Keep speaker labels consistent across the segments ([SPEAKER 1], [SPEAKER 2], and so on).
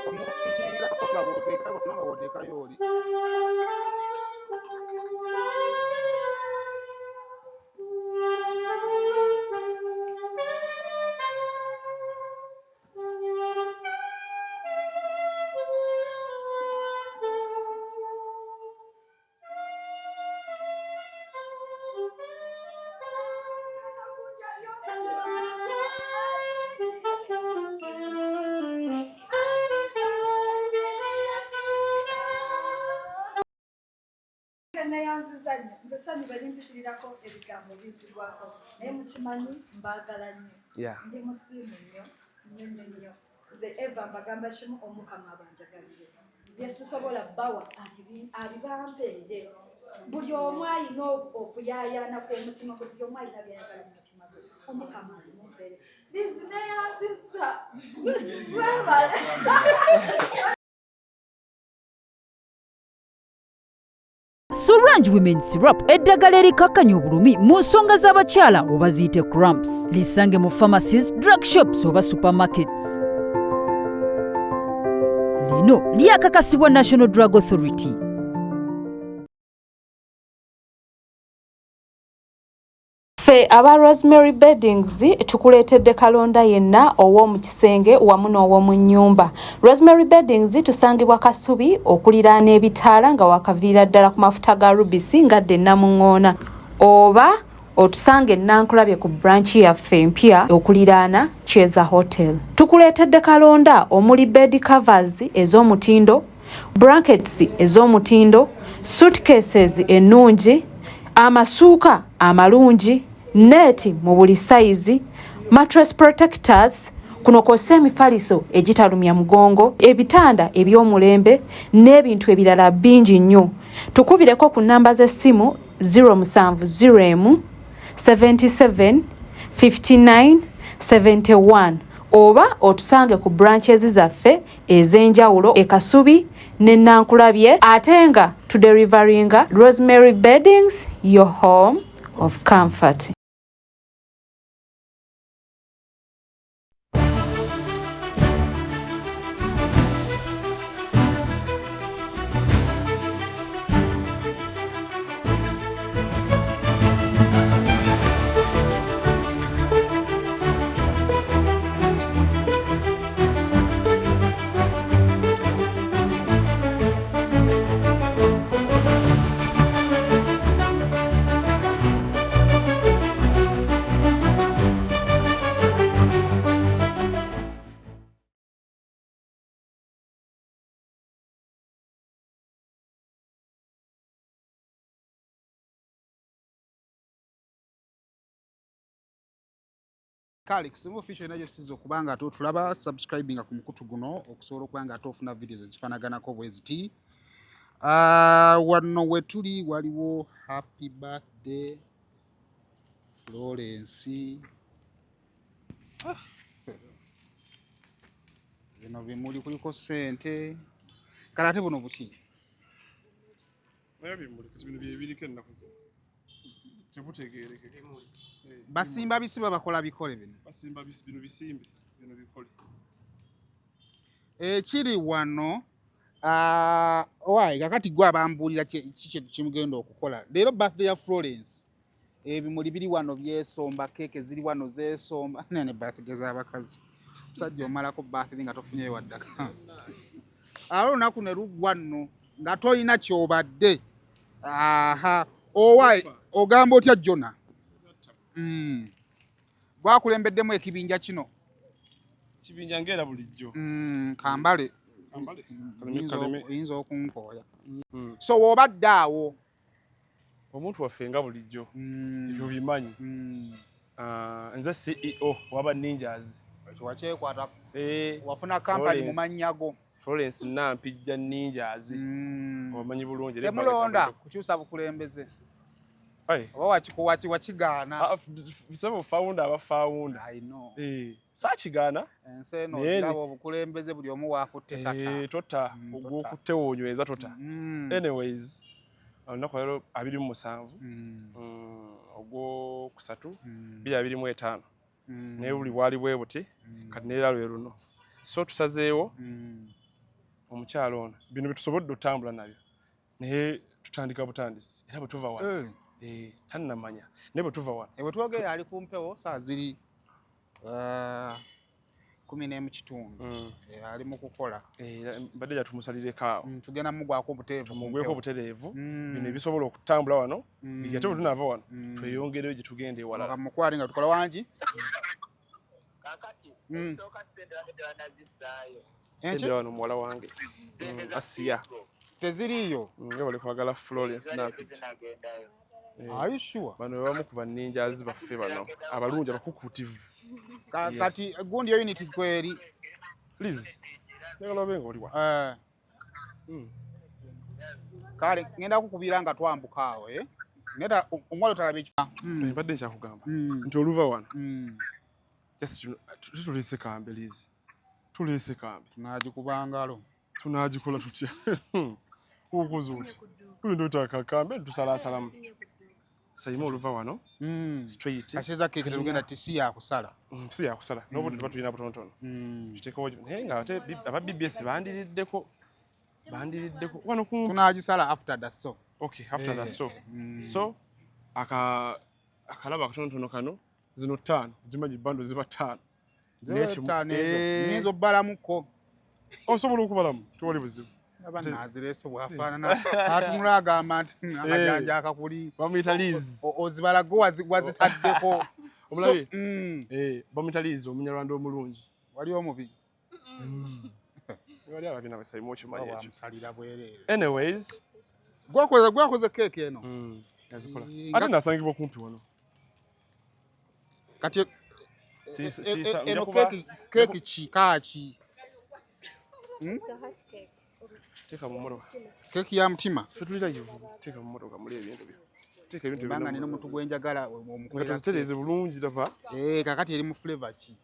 [SPEAKER 1] omukirirako nga bw'oteeka bano nga bw'oteekayo oli.
[SPEAKER 2] buli omu alina okuyayaana kw'omutima gwe, buli omu alina byayagala mu mutima gwe. Omukama alimumpere dizineyanzisa
[SPEAKER 3] Sorange Women Syrup eddagala erikakkanya obulumi mu nsonga z'abakyala oba ziyite cramps. Lisange mu pharmacies, drug shops oba supermarkets. Lino lyakakasibwa National Drug Authority.
[SPEAKER 4] Ffe aba Rosemary Beddings tukuleetedde kalonda yenna ow'omu kisenge wamu n'ow'omu nnyumba. Rosemary Beddings tusangibwa Kasubi okuliraana ebitaala nga wakaviira ddala ku mafuta ga rubisi ngadde Namuŋŋoona, oba otusange Nankulabye ku branch yaffe empya okuliraana Cheza Hotel. Tukuleetedde kalonda omuli bed covers ez'omutindo, blankets ez'omutindo, suitcases ennungi, amasuuka amalungi, neti mu buli size, mattress protectors, kuno kw'ossa emifaliso egitalumya mugongo, ebitanda eby'omulembe n'ebintu ebirala bingi nnyo. Tukubireko ku nnamba z'essimu 070 77 59 71 oba otusange ku branches zaffe ez'enjawulo e Kasubi ne Nankulabye, ate nga tuderivaringa Rosemary Beddings, your home of comfort.
[SPEAKER 1] Kale kisinga official nakyo sizza okuba nga tulaba subscribing ku mukutu guno okusobola okuba nga ofuna videos ezifanaganako bwe ziti. Wano we tuli waliwo happy birthday Florence. Bino bimuli kuliko ssente. Kale ate buno buki?
[SPEAKER 5] Bimuli bino byebiriko ennaku zino. Tebutegeereke.
[SPEAKER 1] Basimba bisiba bakola bikole bino.
[SPEAKER 5] Basimba bino bisimbe bino bikole.
[SPEAKER 1] Kiri wano kakati gwe abambulira kiki kimugenda okukola. Leero birthday ya Florence. Ebimuli biri wano byesomba, keke ziri wano zeesomba. Nene birthday z'abakazi. Musajja omalako birthday nga tofunyeyo waddaka. Olunaku ne luggwa nno nga tolina ky'obadde. Ogamba otya Jona? Gwakulembeddemu ekibinja kino.
[SPEAKER 5] Kibinja ngera bulijjo.
[SPEAKER 1] Kambale.
[SPEAKER 5] Kaleme.
[SPEAKER 1] Oyinza okunkooya. So w'obadde awo.
[SPEAKER 5] Omuntu waffe nga bulijjo. Ebyo bimanyi. Nze CEO waba Ninjas.
[SPEAKER 1] Wakyekwata. Wafuna kampani mu mannyago.
[SPEAKER 5] Florence Nampijja Ninjas. Omanyi bulungi.
[SPEAKER 1] Temulonda kukyusa bukulembeze. Oba wakigaana.
[SPEAKER 5] Some founder aba founder.
[SPEAKER 1] I know.
[SPEAKER 5] Sakigaana.
[SPEAKER 1] Enseno ndaba obukulembeze buli omu waakutte tata.
[SPEAKER 5] Tota ogwokutte woonyweza tota. Anyways, olunaku leero 27 ogwokusatu 2025 naye buli bwali bwe buti kati neera lwe luno. So tusazeewo omukyalo ono bino bitusobodde otambula nabyo naye tutandika butandisi era bwe tuva wano tannamanya naye bwe tuva wano
[SPEAKER 1] bwe twogera ali kumpewo saa ziri 10:00 ali mu kukola
[SPEAKER 5] mbadde jatumusalireko awo
[SPEAKER 1] tugenda mugwako
[SPEAKER 5] obutereevu bino ebisobola okutambula wano ate bwe tunava wano tweyongereyo gye tugenda ewalala
[SPEAKER 1] mukwali nga tukola wangi
[SPEAKER 5] sembera wano muwala wange Asiya
[SPEAKER 1] teziriiyo
[SPEAKER 5] nga bali kwagala Florence Nampijja bano bamu ku banninjazi baffe bano abalungi abakukutivu
[SPEAKER 1] kati gundi yo unity kweri
[SPEAKER 5] please njagala obenga oli wa
[SPEAKER 1] kale ngenda kukubira nga twambuka awo neta omwalo talaba ekifa
[SPEAKER 5] mbadde nkyakugamba nti oluva wano tulese kambe Liz tulese kambe
[SPEAKER 1] tunagikubangalo
[SPEAKER 5] tunagikola tutya okuza oti tulinda otakakambe tusalasalamu sayima oluva wano straight
[SPEAKER 1] asheza keke tugenda si yakusala
[SPEAKER 5] n'obuti tuba tulina butonotono tuteekawo naye nga ate aba BBS bandiriddeko wano
[SPEAKER 1] tunagisala after the show.
[SPEAKER 5] Okay, after the show. So akalaba katonotono kano zino 5 zimanyi bando ziba 5
[SPEAKER 1] nezo balamuko
[SPEAKER 5] osobola okubalamu tewali buzibu
[SPEAKER 1] abanazirese bwafaanana atunula agamba nti amajanja akakuli
[SPEAKER 5] bamuyita Liz
[SPEAKER 1] ozibalago wazitaddeko
[SPEAKER 5] omulabe bamuyita Liz omunyarwanda omulungi
[SPEAKER 1] wali omubi
[SPEAKER 5] wali ababina basayimu okimanyi ekyo
[SPEAKER 1] wamusalira bwereere
[SPEAKER 5] anyways
[SPEAKER 1] gwakoze keeke eno
[SPEAKER 5] yazikola ate nasangibwa kumpi wano
[SPEAKER 1] kati eno keeki ki kaaki
[SPEAKER 5] teeka mu mmotoka
[SPEAKER 1] keeki ya mutima
[SPEAKER 5] ffe tulira yivu teeka mu mmotoka muli ebintu byo teeka ebintu
[SPEAKER 1] banga nina omuntu gwenjagala
[SPEAKER 5] nga tuzitereeze bulungi tapa
[SPEAKER 1] kakati eri mu flavor ki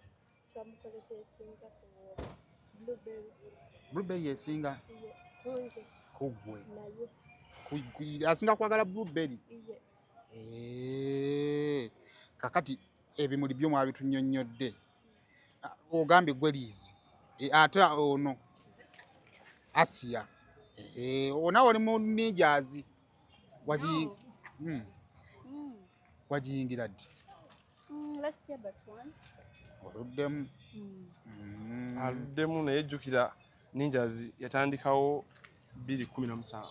[SPEAKER 1] blueberry esinga kugwe asinga kwagala blueberry kakati ebimuli byo mwabitunyonnyodde ogambye gwe Liz ate ono Asiya ona oli mu ninjazi wagiyingira ddi
[SPEAKER 5] aluddemu naye jjukira ninjazi yatandikawo 2017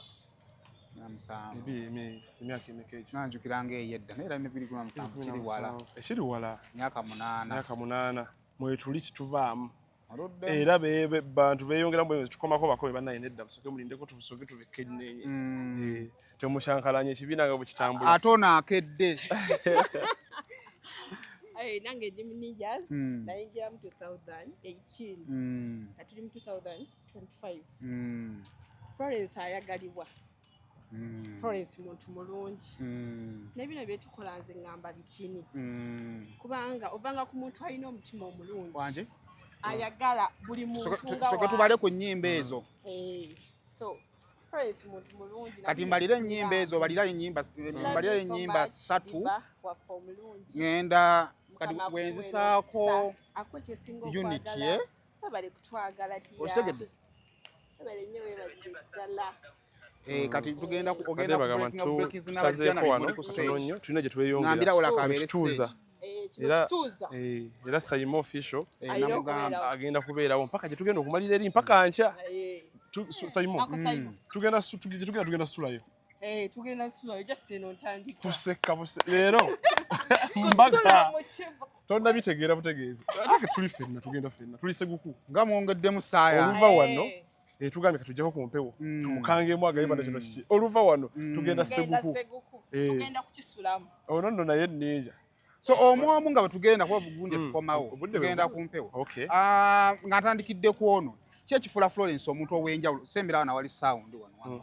[SPEAKER 5] emyaka emeka egyo
[SPEAKER 1] nanjukiranga eyedda naye era 2017
[SPEAKER 5] ekiri wala
[SPEAKER 1] myaka 8
[SPEAKER 5] mwetuli kituvaamu era bantu beyongeramu bwezi tukomako bakobe bannaye nedda musoke mulindeko tubusoke tubeke ennenye temushankalanya ekibiina nga bwe kitambula
[SPEAKER 1] ate ono akedde
[SPEAKER 6] nange ndi ninjas nayingira mu 2018 katuli mu 2025 Florence ayagalibwa Florence muntu mulungi nebino byetukola nze ngamba bitini kubanga ovanga ku muntu alina omutima omulungi
[SPEAKER 1] wanje
[SPEAKER 6] ayagala buli muntu nga
[SPEAKER 1] soke tubale ku nnyimba ezo
[SPEAKER 6] so Florence muntu mulungi
[SPEAKER 1] kati mbalira ennyimba ezo balira ennyimba 3 ngenda kati wenzisaako unity
[SPEAKER 6] bali kutwagala dia
[SPEAKER 1] osegedde
[SPEAKER 6] bali nyo webaddala
[SPEAKER 1] kati tugenda ogenda breaking
[SPEAKER 5] wano tulina gye tweyongera
[SPEAKER 1] ngambira ola kabeere
[SPEAKER 5] era sayima official agenda kubeerawo mpaka gye tugenda okumalira eri mpaka nkya sayimo tugenda sulayo tuseka leero mbaga tonna bitegeera butegeeza ate tuli ffenna tugenda ffenna tuli seguku
[SPEAKER 1] nga mwongeddemu saaya
[SPEAKER 5] oluva wano tugambye katujjako ku Kumpewo tumukangemu agayibanda kino kiki oluva wano tugenda seguku ono nno naye nninja
[SPEAKER 1] so omwomu nga bwetugenda kuba bugundi tukomawo tugenda Kumpewo nga ntandikidde ku ono kyekifula Florence omuntu ow'enjawulo semberawo nawali sound wano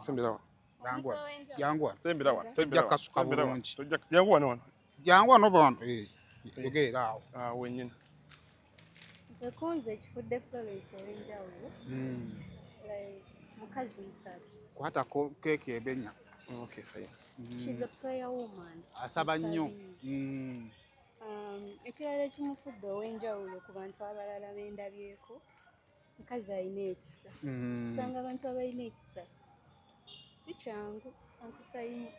[SPEAKER 1] jangu wano bantu yogera awo
[SPEAKER 5] wenyini
[SPEAKER 7] nze kunze ekifudde Florence ow'enjawulo mukazi musabi
[SPEAKER 1] kwatako keeki ebenya
[SPEAKER 7] she's a prayer woman
[SPEAKER 1] asaba nnyo
[SPEAKER 7] ekirala ekimufudde ow'enjawulo ku bantu abalala bendabyeko mukazi alina ekisa. Kusanga abantu abalina ekisa si kyangu ankusayimu.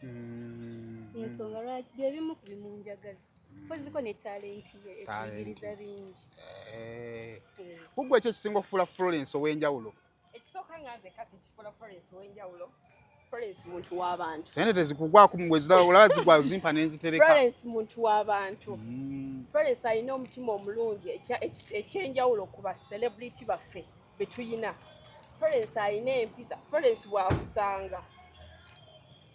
[SPEAKER 7] Ensonga lwaki bye bimu ku bimunjagaza. Koziko ne talenti ye ekuyigiriza bingi.
[SPEAKER 1] Kugwe ekisinga okufuula Florence ow'enjawulo?
[SPEAKER 6] Ekisooka nga nze kati kifuula Florence ow'enjawulo. Florence muntu w'abantu.
[SPEAKER 1] Sente tezikugwako mu bwezi olaba zigwa zimpa n'enzitereka.
[SPEAKER 6] Florence muntu w'abantu. Florence alina omutima omulungi ekyenjawulo ku ba celebrity baffe be tuyina. Florence alina empisa. Florence bw'akusanga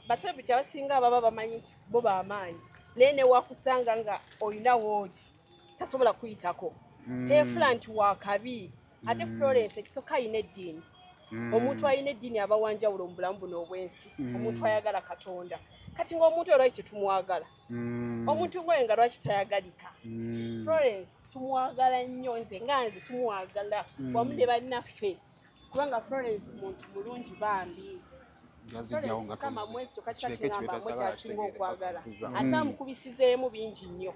[SPEAKER 6] basebiti abasinga baba bamanyi nti bo b'amaanyi. Naye ne wakusanga nga olina wooli tasobola kuyitako. Teefula nti wa kabi. Ate Florence ekisooka alina eddiini. Omuntu alina eddiini aba wanjawulo mu bulamu buno obw'ensi. Omuntu ayagala Katonda. Kati ng'omuntu olwaki tetumwagala? Omuntu gwe nga lwaki tayagalika? Florence tumwagala nnyo, nze tumwagala wamu ne bannaffe kubanga Florence muntu mulungi bambi. Kama mwezi tukakati ngamba mwezi asinga okwagala. Ate amukubisizeemu bingi nnyo.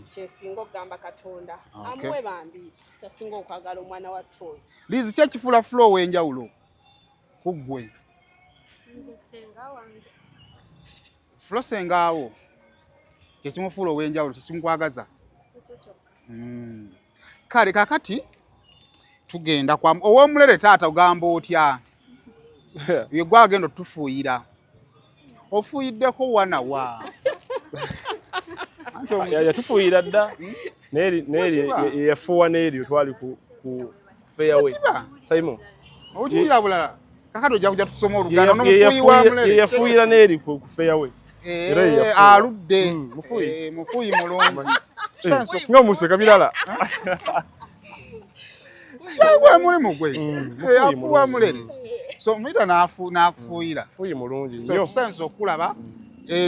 [SPEAKER 6] Kyesinga okugamba Katonda. Amuwe bambi tasinga okwagala omwana wa Troy.
[SPEAKER 1] Liz, kye kifuula Flo ow'enjawulo kuggwe?
[SPEAKER 7] Nze senga wange.
[SPEAKER 1] Flo sengaawo kye kimufuula ow'enjawulo, kye kimukwagaza. Kale kakati tugenda kwa ow'omulere taata ogamba otya? Ye gwagenda otufuuyira. Ofuuyiddeko wanawa.
[SPEAKER 5] Yatufuuyira dda. Neri yafuuwa Neri twali ku fairway. Simon.
[SPEAKER 1] Otufuuyira bulala. Kakati ojja kujja tusoma Oluganda n'omufuuyi wa mulere.
[SPEAKER 5] Yafuuyira Neri ku fairway.
[SPEAKER 1] Aludde. Mufuuyi mulungi.
[SPEAKER 5] Ng'omuseka birala.
[SPEAKER 1] Kyangwa mulimu gwe. Yafuuwa mulere. So mwita n'akufuuyira.
[SPEAKER 5] Fuuyi mulungi nnyo.
[SPEAKER 1] So tusanze okulaba.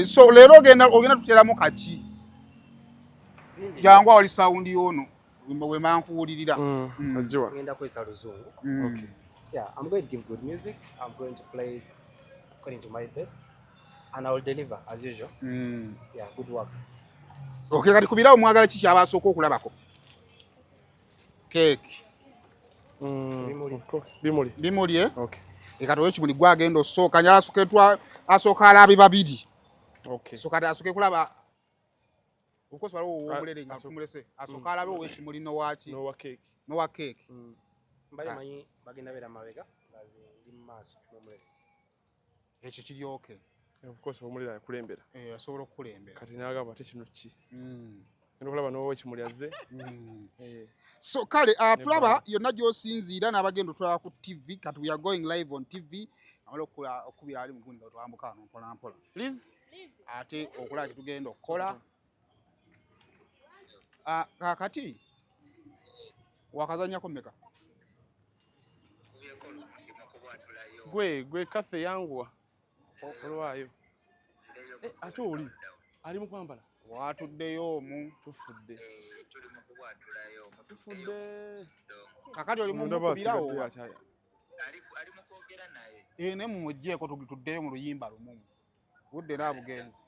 [SPEAKER 1] So leero ogenda tuteramu kaki? Jangwa oli sound yono. We mankuwulirira.
[SPEAKER 5] Ajwa.
[SPEAKER 8] Ngenda kwesa Luzungu.
[SPEAKER 5] Okay.
[SPEAKER 8] Yeah, I'm going to give good music. I'm going to play according to my best. And I will deliver as usual. Yeah, good work.
[SPEAKER 1] Okay, kati kubirawo mwagala kiki abasooka okulabako? Cake. Bimuli eh?
[SPEAKER 5] Okay.
[SPEAKER 1] Ekati ekimuli gwagenda osooka njala asooka alabe babiri.
[SPEAKER 5] Okay.
[SPEAKER 1] So kati asooke kulaba ukoso waliwo omulere nga tumulese asooka alabe ow'ekimuli n'owaki? N'owa cake.
[SPEAKER 8] Mbali manyi bagenda beera mabega ngazi ndi mu maaso n'omulere.
[SPEAKER 1] Ekyo kiri okay.
[SPEAKER 5] Of course omulere akulembera.
[SPEAKER 1] Asobola okukulembera.
[SPEAKER 5] Kati n'agamba ate kino ki? Ndokulaba n'ow'ekimuli azze.
[SPEAKER 1] So kale tulaba yonna gy'osinziira n'abagenda otwala ku TV kati we are going live on TV. Amala okubira ali mugundi nga twambuka wano mpola.
[SPEAKER 5] Liz.
[SPEAKER 1] Ate okulaba kitugenda okukola. Kakati wakazanyako mmeka?
[SPEAKER 5] Gwe kaffe yanguwa. Olwayo. Ate oli ali mu kwambala.
[SPEAKER 1] Watuddeyo omu.
[SPEAKER 5] Tufudde.
[SPEAKER 1] Kakati oli mu kubirawo.
[SPEAKER 9] Ali mu kwogera naye.
[SPEAKER 1] Ne mumugjeeko tuddeyo mu luyimba lumu. Budde n'abugenzi.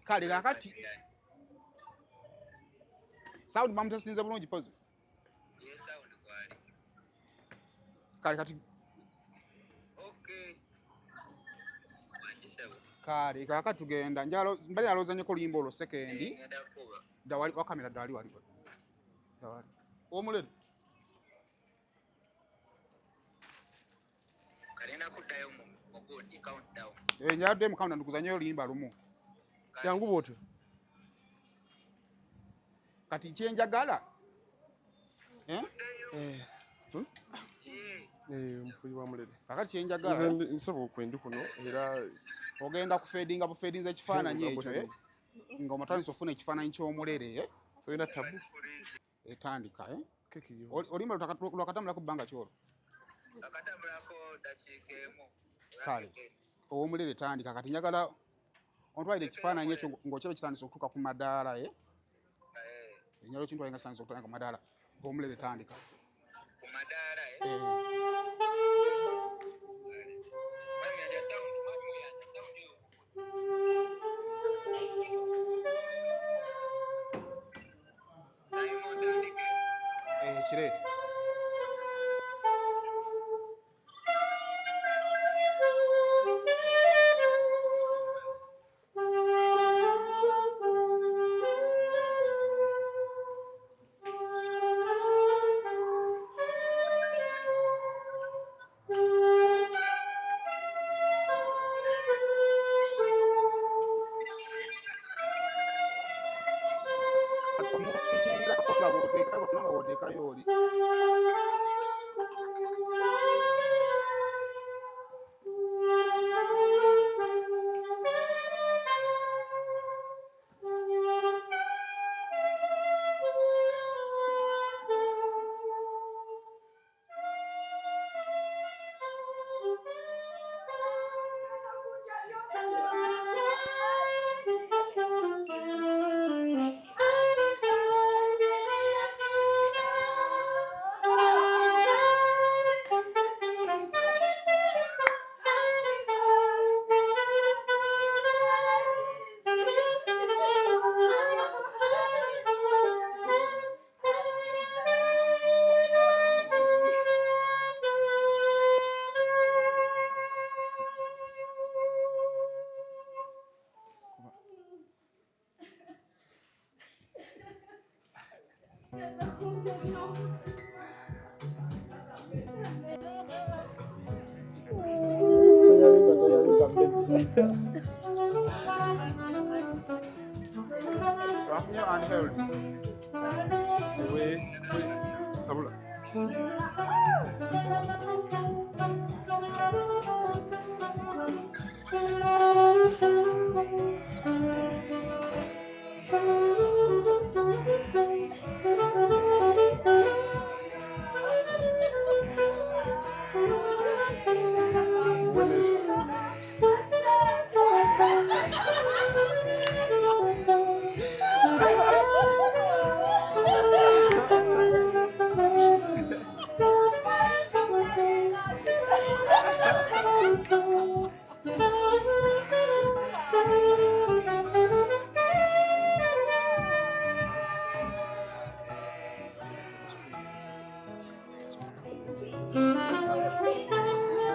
[SPEAKER 1] Kale kakati. Sound bamutesitinze bulungi pose.
[SPEAKER 9] Yes, sound kwali.
[SPEAKER 1] Kale kati.
[SPEAKER 9] Okay.
[SPEAKER 1] Kale kakati tugenda njalo mbali alozanyeko luyimba olwo sekendi. Dawali wa kamera dali wali. Dawali. Omulere.
[SPEAKER 9] Kalina kudayo mu good countdown.
[SPEAKER 1] Nyadde mu countdown ndukuzanyeyo luyimba lumu.
[SPEAKER 5] Yangu boto.
[SPEAKER 1] Kati kyenjagala.
[SPEAKER 5] Mufuuyi wa mulere.
[SPEAKER 1] Kakati kyenjagala.
[SPEAKER 5] Nze nsobola okwendi kuno era
[SPEAKER 1] ogenda kufeedinga bufeedinza ekifaananyi ekyo nga omatandisa ofuna ekifaananyi ky'omulere
[SPEAKER 5] tolina tabu
[SPEAKER 1] etandika olimba lwakatambulako bbanga kyolwo
[SPEAKER 9] akatambulako dakiika emu
[SPEAKER 1] kale ow'omulere tandika kati njagala ontwalire ekifaananyi ekyo ng'okiraba kitandisa okutuuka ku madaala enyalo kintwale nga kitandisa okutandika ku madaala ow'omulere tandika
[SPEAKER 9] ku madaala
[SPEAKER 1] Kirete. Rafinha unhealthy. Sabula.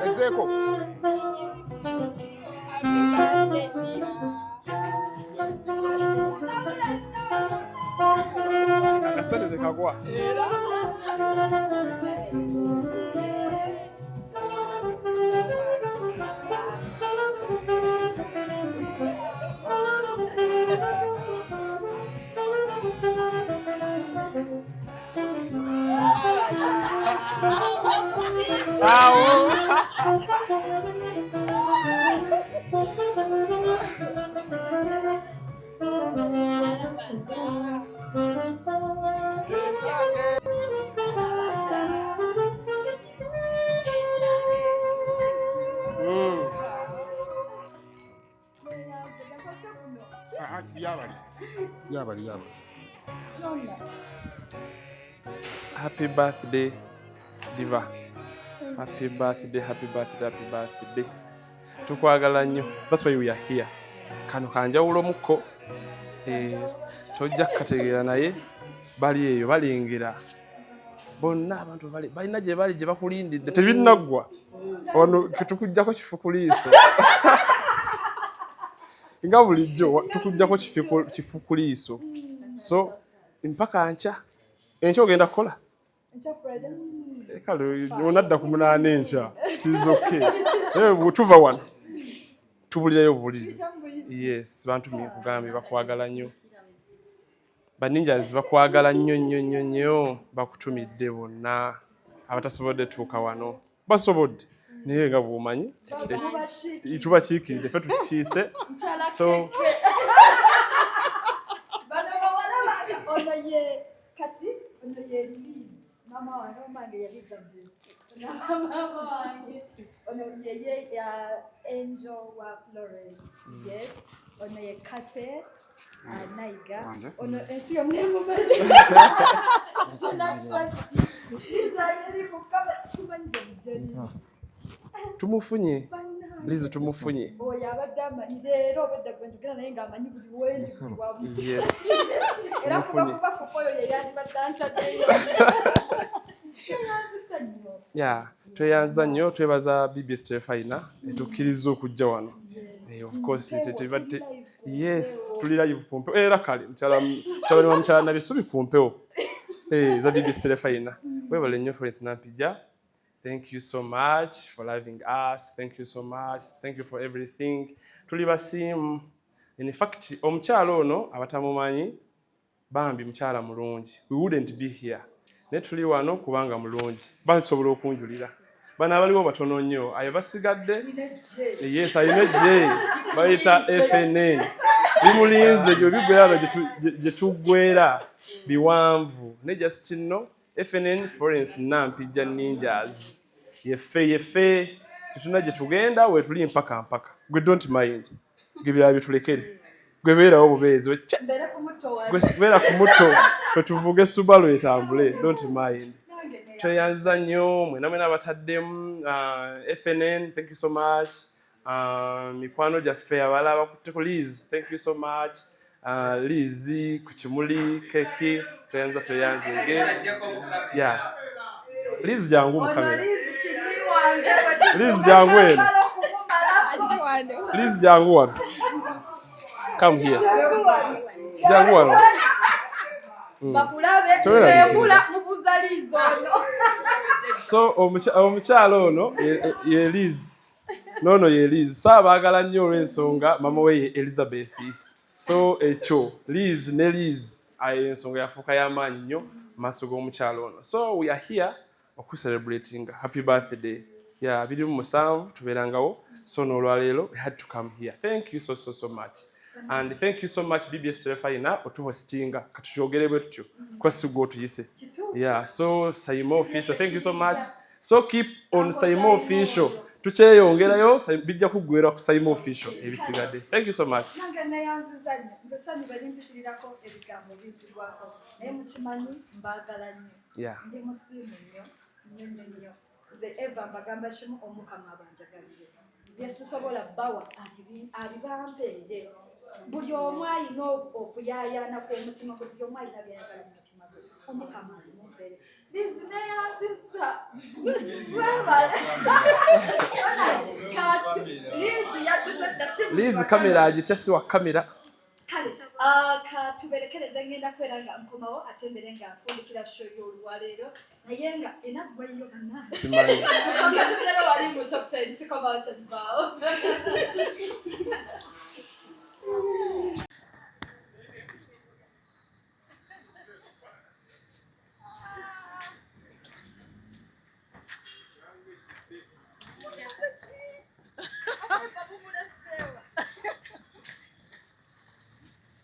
[SPEAKER 1] Ezeko. Asante tekagwa. Yabali.
[SPEAKER 5] Happy birthday, Diva. Happy birthday. Tukwagala nnyo. That's why we are here. Kano kanjawulo muko. Tojja kukategeera naye bali eyo balengera. Bonna abantu balina gye bali gye bakulindidde. Tebinnaggwa. Wano tukujjako kifukuliiso. Nga bulijjo tukujjako kifukuliiso. So mpaka ncha. Enkya ogenda kukola? Kale onadda ku munaana enkya. It's okay. Tuva wano. Tubulirayo obulizi. Yes, bantu kugambye bakwagala nnyo. Baninjas bakwagala nnyo bakutumidde bonna. Abatasobodde tuuka wano. Basobodde. Naye nga bw'omanyi tubakiikiridde ffe tukiise. So
[SPEAKER 2] ono ye Liz, mama wange omange yaliza mama wange ono ye Angel wa Florence. Yes, ono ye Kate Naiga, ono ensi yomulemu bade
[SPEAKER 5] tumufunye Liz tumufunye.
[SPEAKER 2] Oyo abadde amanyi leero obadde gwenjogera naye ng'amanyi buli wendi buli wamu.
[SPEAKER 5] Yes.
[SPEAKER 2] Era kuba kufa oyo ye yandibadde antaddeyo.
[SPEAKER 5] Yeah, tweyanza nnyo twebaza BBS Telefayina etukkiriza okujja wano. Of course tetebadde. Yes, tuli live Kumpewo. Era kale mukyala wa mukyala Nabisubi Kumpewo. Za BBS Telefayina. Webale nnyo Florence Nampijja. Thank you so much for loving us. Thank you so much. Thank you for everything. Tuli basiimu. In fact, omukyala ono abatamumanyi bambi mukyala mulungi. We wouldn't be here. Ne tuli wano kubanga mulungi. Basobola okunjulira. Bana abaliwo batono nnyo. Ayo basigadde. Yes, ayina ejje. Bayita FNN. Bimulinze ebyo bigwera gye tuggwera biwanvu. Ne just nno FNN Florence Nampijja Ninjas. Yefe. Tetuna gye tugenda we tuli mpaka. Gwe don't mind. Gwe bya bitulekere. Gwe beerawo bubeezi. Gwe beera ku muto. Fe tuvuge Subaru etambule. Don't mind. Tweyanza nnyo mwena abataddemu FNN, thank you so much. Mikwano gyaffe abalala abakutte ku Liz, thank you so much. Liz ku kimuli keki tweyanza yeah. Liz jangu mu kamera. Liz jangu eno. Liz jangu wano. Come here. Jangu wano. So omukyala ono ye Liz. Nono ye Liz. So abaagala nnyo olw'ensonga mama we ye Elizabeth. So ekyo Liz ne Liz ayo ensonga yafuuka y'amaanyi nnyo maaso g'omukyala ono. So we are here celebrating happy birthday. Yeah, 27 tubeerangawo. So n'olwaleero we had to come here. Thank you so much. And thank you so much BBS Telefayina otuhostinga katukyogere bwe tutyo kwasigo otuyise. Yeah, so Saimo Official, thank you so much. So keep on Saimo Official. Tukyeyongerayo bijja kuggwera ku Saimo Official ebisigadde. Thank you so much. Yeah.
[SPEAKER 2] Yes, sobola bawa alibambeere buli omu alina okuyaayana kw'omutima gwe buli omu alina byayagala mu mutima gwe omukama alimubeere lizineyanziza
[SPEAKER 5] Liz kamera agitesiwa kamera
[SPEAKER 2] kale katuberekereze ngenda kwera nga nkomawo ate mbere nga nfundikira show y'olwaleero naye nga enaggwayo bannange
[SPEAKER 5] simanyi
[SPEAKER 2] tubirebe wali mu top 10 tukomawo tebaawo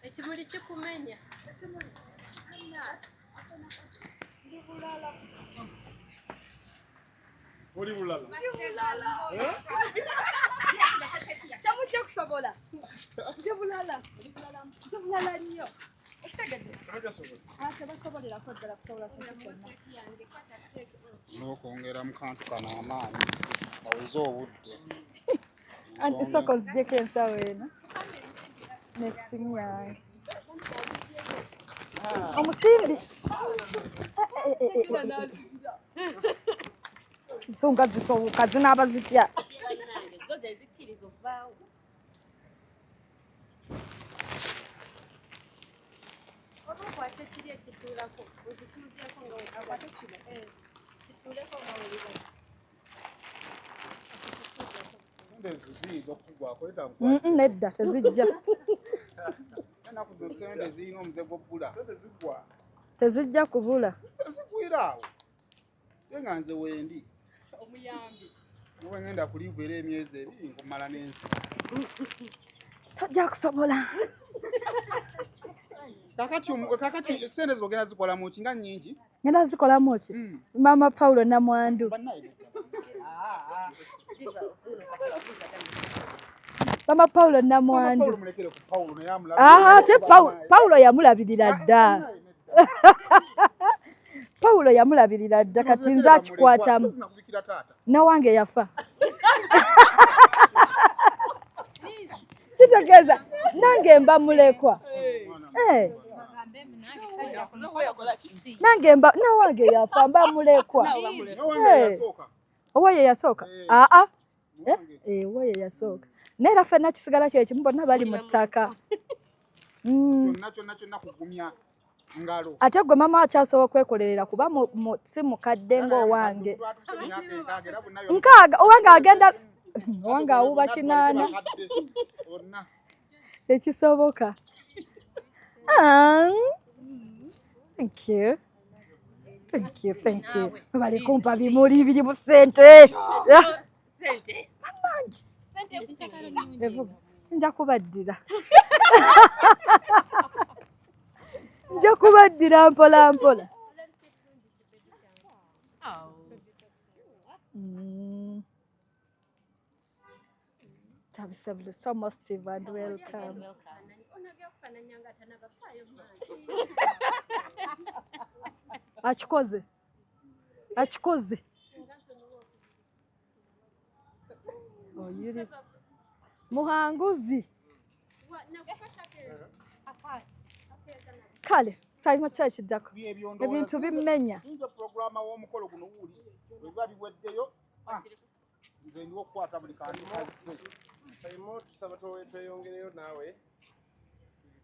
[SPEAKER 7] ekimuli kikumenya
[SPEAKER 5] oli bulala
[SPEAKER 2] kyamujja kusobola nje bulala nnyo ekitegedde tebasobolerako ddala kusobola
[SPEAKER 1] n'okwongera mu kantu kano amaanyi aweze obudde
[SPEAKER 2] anti soko nzijeko ensawo eno n'essimu yange omusimbi nsonga zisoboka zinaaba zitya nedda tezijja tezijja kubula
[SPEAKER 1] zigwiraawo nga nze wendi ngenda kulivuera emyezi ebiri nkumala n'ensi
[SPEAKER 2] tojja kusobola
[SPEAKER 1] kakati sente zogenda zikolamu ki nga nnyingi
[SPEAKER 2] ngenda zikolamu ki mama Paulo Namwandu mama Paulo Namwandu ate Paulo yamulabirira dda Paulo yamulabirira dda kati nze akikwatamu nawange yafa tegeza nange mba mulekwa nange mba nawange yafa mba mulekwa owaye yasooka owaye yasooka neera ffenna kisigala kyekimu bonna bali mu ttaka ate gwe mama akyasobola okwekolerera kuba si mukadde ng'owange nkaaga owange agenda owange awuba kinaana ekisoboka thank you bali kumpa bimuli biri mu ssente nja kubaddira nja kubaddira mpola mpola Tabisabulu, so positive and welcome. Achikoze yuri muhanguzi kale salima kyakiddako ebintu bimenya
[SPEAKER 1] programa w'omukolo guno wuli weba biweddeyo nze ndiwo okukwata buli kantu
[SPEAKER 5] Saimo tusaba tweyongereyo naawe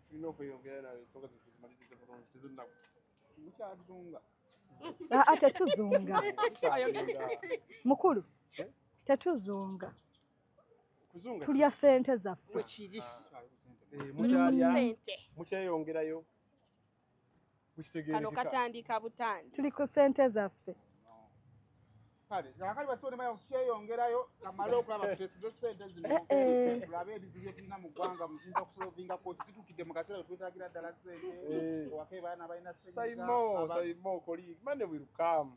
[SPEAKER 5] tulina okweyongera nawe ensonga zettu zimalirize bulungi tezinnaku mukyatuzunga
[SPEAKER 2] tetuzunga mukulu tetuzunga tulya ssente zaffe
[SPEAKER 5] mukyeyongerayo
[SPEAKER 6] kano katandika butandi
[SPEAKER 2] tuli ku ssente zaffe
[SPEAKER 1] kale yakali basone mayo kyeyongerayo kamala okulaba tutesize ssente zino tulabe ebizibu tulina mu ggwanga muyinza okusolvinga ko kitukidde mu kaseera twetagira ddala ssente owake baana balina ssente
[SPEAKER 5] Saimo koli mane wirukamu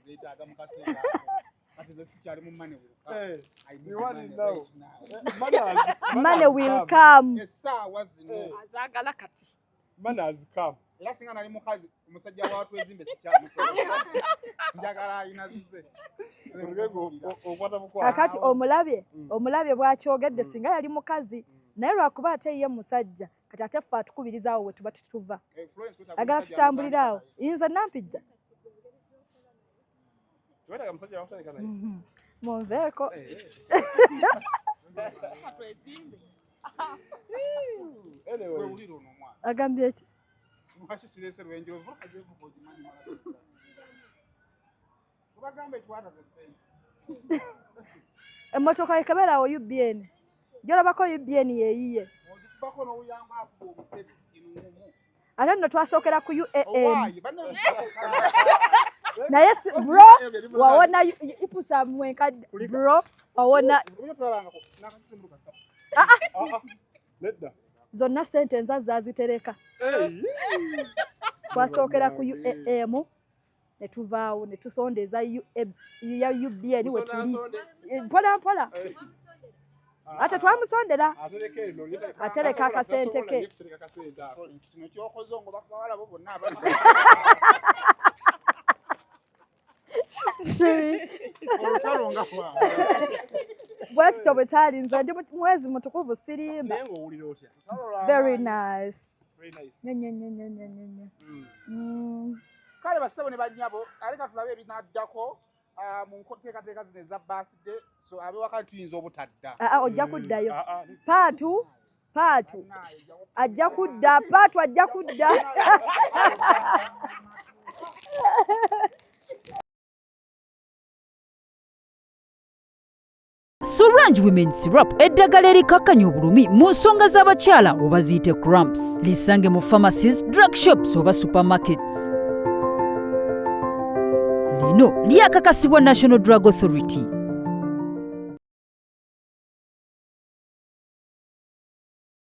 [SPEAKER 1] zeetaaga mu kaseera kati ze sikyali mu mane wirukamu
[SPEAKER 2] mane will come
[SPEAKER 1] essaawa zino
[SPEAKER 6] azaagala kati
[SPEAKER 5] mane azikamu
[SPEAKER 1] era singa nali mukazi omusajja waatu ezimbe sikyamusobola njagala alina zize
[SPEAKER 2] kakati omulabye bwakyogedde singa yali mukazi naye lwakuba ate ye musajja kati ate ffe atukubirizaawo we tuba tutuva agala tutambuliraawo nze Nampijja munveeko agambye ki emmotoka ekabeerawo UBN gyolabako UBN yeeyiye ate nno twasookera ku UAM naye bro wawona ipusa mwenkadde bro wawona zonna ssente nza zazitereka twasookera ku UAM ne tuvaawo ne tusondeza ya UBN we tuli mpola mpola ate twamusondera atereka akasente ke
[SPEAKER 1] kino kyokoze ngo bakawala bo bonna
[SPEAKER 2] bwekito bwe taali nze ndi mwezi mutukuvu sirimba very nice
[SPEAKER 1] kale basebo ne banyabo aleka tulabe ebinaddako mu nteekateeka zino eza birthday so abewakati tuyinza obutadda
[SPEAKER 2] ojja kuddayo paatu ajja kudda paatu ajja kudda
[SPEAKER 3] Surrange Women Syrup eddagala erikakkanya obulumi mu nsonga z'abakyala oba ziyite cramps. Lisange mu pharmacies, drug shops oba supermarkets. Lino lyakakasibwa National Drug Authority.